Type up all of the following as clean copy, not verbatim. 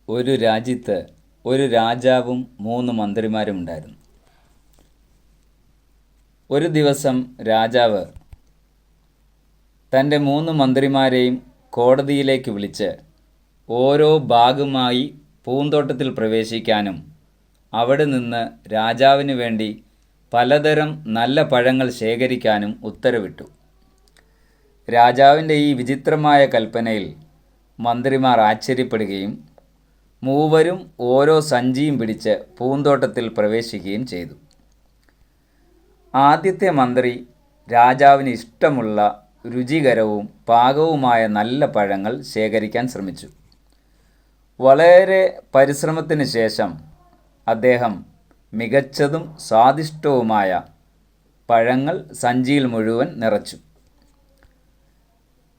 ഒരു രാജ്യത്ത് ഒരു രാജാവും 3 മന്ത്രിമാരും ഉണ്ടായിരുന്നു. ഒരു ദിവസം രാജാവ് തൻ്റെ 3 മന്ത്രിമാരെയും കോടതിയിലേക്ക് വിളിച്ച് ഓരോ ഭാഗമായി പൂന്തോട്ടത്തിൽ പ്രവേശിക്കാനും അവിടെ നിന്ന് രാജാവിന് വേണ്ടി പലതരം നല്ല പഴങ്ങൾ ശേഖരിക്കാനും ഉത്തരവിട്ടു. രാജാവിൻ്റെ ഈ വിചിത്രമായ കൽപ്പനയിൽ മന്ത്രിമാർ ആശ്ചര്യപ്പെടുകയും മൂവരും ഓരോ സഞ്ചിയും പിടിച്ച് പൂന്തോട്ടത്തിൽ പ്രവേശിക്കുകയും ചെയ്തു. ആദ്യത്തെ മന്ത്രി രാജാവിന് ഇഷ്ടമുള്ള രുചികരവും പാകവുമായ നല്ല പഴങ്ങൾ ശേഖരിക്കാൻ ശ്രമിച്ചു. വളരെ പരിശ്രമത്തിന് ശേഷം അദ്ദേഹം മികച്ചതും സ്വാദിഷ്ടവുമായ പഴങ്ങൾ സഞ്ചിയിൽ മുഴുവൻ നിറച്ചു.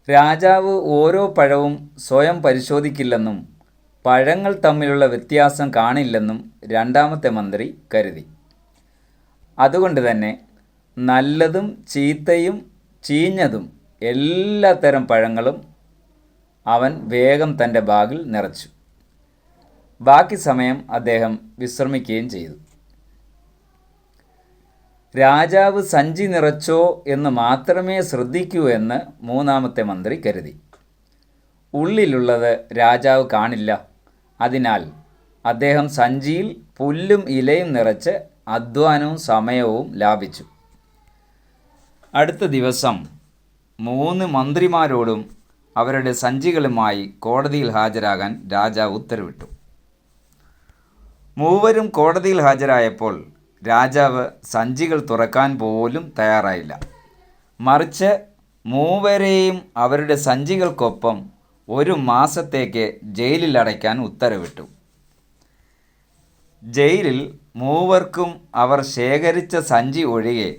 രാജാവ് ഓരോ പഴവും സ്വയം പരിശോധിക്കില്ലെന്നും പഴങ്ങൾ തമ്മിലുള്ള വ്യത്യാസം കാണില്ലെന്നും രണ്ടാമത്തെ മന്ത്രി കരുതി. അതുകൊണ്ട് തന്നെ നല്ലതും ചീത്തയും ചീഞ്ഞതും എല്ലാത്തരം പഴങ്ങളും അവൻ വേഗം തൻ്റെ ബാഗിൽ നിറച്ചു. ബാക്കി സമയം അദ്ദേഹം വിശ്രമിക്കുകയും ചെയ്തു. രാജാവ് സഞ്ചി നിറച്ചോ എന്ന് മാത്രമേ ശ്രദ്ധിക്കൂ എന്ന് മൂന്നാമത്തെ മന്ത്രി കരുതി. ഉള്ളിലുള്ളത് രാജാവ് കാണില്ല. അതിനാൽ അദ്ദേഹം സഞ്ചിയിൽ പുല്ലും ഇലയും നിറച്ച് അധ്വാനവും സമയവും ലാഭിച്ചു. അടുത്ത ദിവസം 3 മന്ത്രിമാരോടും അവരുടെ സഞ്ചികളുമായി കോടതിയിൽ ഹാജരാകാൻ രാജാവ് ഉത്തരവിട്ടു. മൂവരും കോടതിയിൽ ഹാജരായപ്പോൾ രാജാവ് സഞ്ചികൾ തുറക്കാൻ പോലും തയ്യാറായില്ല. മറിച്ച് മൂവരെയും അവരുടെ സഞ്ചികൾക്കൊപ്പം 1 മാസത്തേക്ക് ജയിലിൽ അടയ്ക്കാൻ ഉത്തരവിട്ടു. ജയിലിൽ മൂവർക്കും അവർ ശേഖരിച്ച സഞ്ചി ഒഴികെ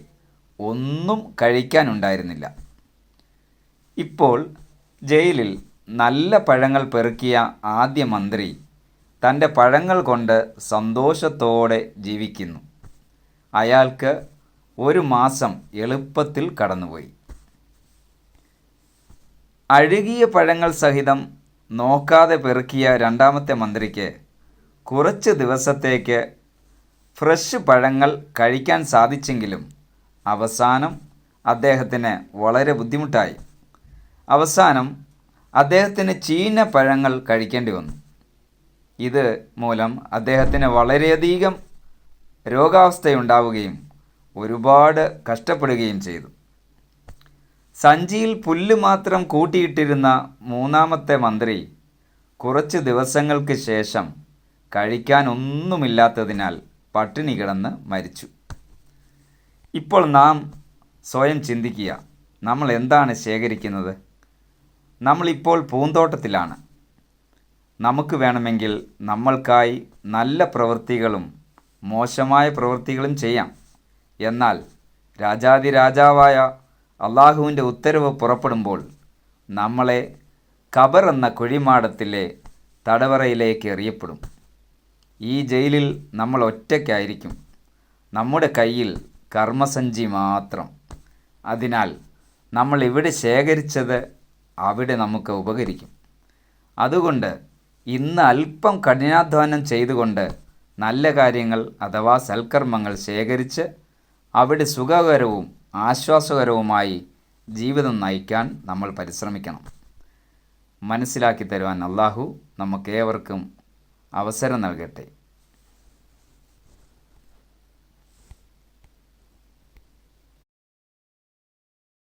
ഒന്നും കഴിക്കാനുണ്ടായിരുന്നില്ല. ഇപ്പോൾ ജയിലിൽ നല്ല പഴങ്ങൾ പെറുക്കിയ ആദ്യ മന്ത്രി തൻ്റെ പഴങ്ങൾ കൊണ്ട് സന്തോഷത്തോടെ ജീവിക്കുന്നു. അയാൾക്ക് 1 മാസം എളുപ്പത്തിൽ കടന്നുപോയി. അഴുകിയ പഴങ്ങൾ സഹിതം നോക്കാതെ പെറുക്കിയ രണ്ടാമത്തെ മന്ത്രിക്ക് കുറച്ച് ദിവസത്തേക്ക് ഫ്രഷ് പഴങ്ങൾ കഴിക്കാൻ സാധിച്ചെങ്കിലും അവസാനം അദ്ദേഹത്തിന് വളരെ ബുദ്ധിമുട്ടായി. അവസാനം അദ്ദേഹത്തിന് ചീഞ്ഞ പഴങ്ങൾ കഴിക്കേണ്ടി വന്നു. ഇത് മൂലം അദ്ദേഹത്തിന് വളരെയധികം രോഗാവസ്ഥയുണ്ടാവുകയും ഒരുപാട് കഷ്ടപ്പെടുകയും ചെയ്തു. സഞ്ചിയിൽ പുല്ല് മാത്രം കൂട്ടിയിട്ടിരുന്ന മൂന്നാമത്തെ മന്ത്രി കുറച്ച് ദിവസങ്ങൾക്ക് ശേഷം കഴിക്കാനൊന്നുമില്ലാത്തതിനാൽ പട്ടിണി കിടന്ന് മരിച്ചു. ഇപ്പോൾ നാം സ്വയം ചിന്തിക്കുക, നമ്മൾ എന്താണ് ശേഖരിക്കുന്നത്? നമ്മളിപ്പോൾ പൂന്തോട്ടത്തിലാണ്. നമുക്ക് വേണമെങ്കിൽ നമ്മൾക്കായി നല്ല പ്രവൃത്തികളും മോശമായ പ്രവൃത്തികളും ചെയ്യാം. എന്നാൽ രാജാതിരാജാവായ അള്ളാഹുവിൻ്റെ ഉത്തരവ് പുറപ്പെടുമ്പോൾ നമ്മളെ ഖബർ എന്ന കുഴിമാടത്തിലെ തടവറയിലേക്ക് എറിയപ്പെടും. ഈ ജയിലിൽ നമ്മൾ ഒറ്റയ്ക്കായിരിക്കും. നമ്മുടെ കയ്യിൽ കർമ്മസഞ്ചി മാത്രം. അതിനാൽ നമ്മൾ ഇവിടെ ശേഖരിച്ചത് അവിടെ നമുക്ക് ഉപകരിക്കും. അതുകൊണ്ട് ഇന്ന് അല്പം കഠിനാധ്വാനം ചെയ്തുകൊണ്ട് നല്ല കാര്യങ്ങൾ അഥവാ സൽക്കർമ്മങ്ങൾ ശേഖരിച്ച് അവിടെ സുഖകരവും ആശ്വാസകരവുമായി ജീവിതം നയിക്കാൻ നമ്മൾ പരിശ്രമിക്കണം. മനസ്സിലാക്കി തരുവാൻ അള്ളാഹു നമുക്കേവർക്കും അവസരം നൽകട്ടെ.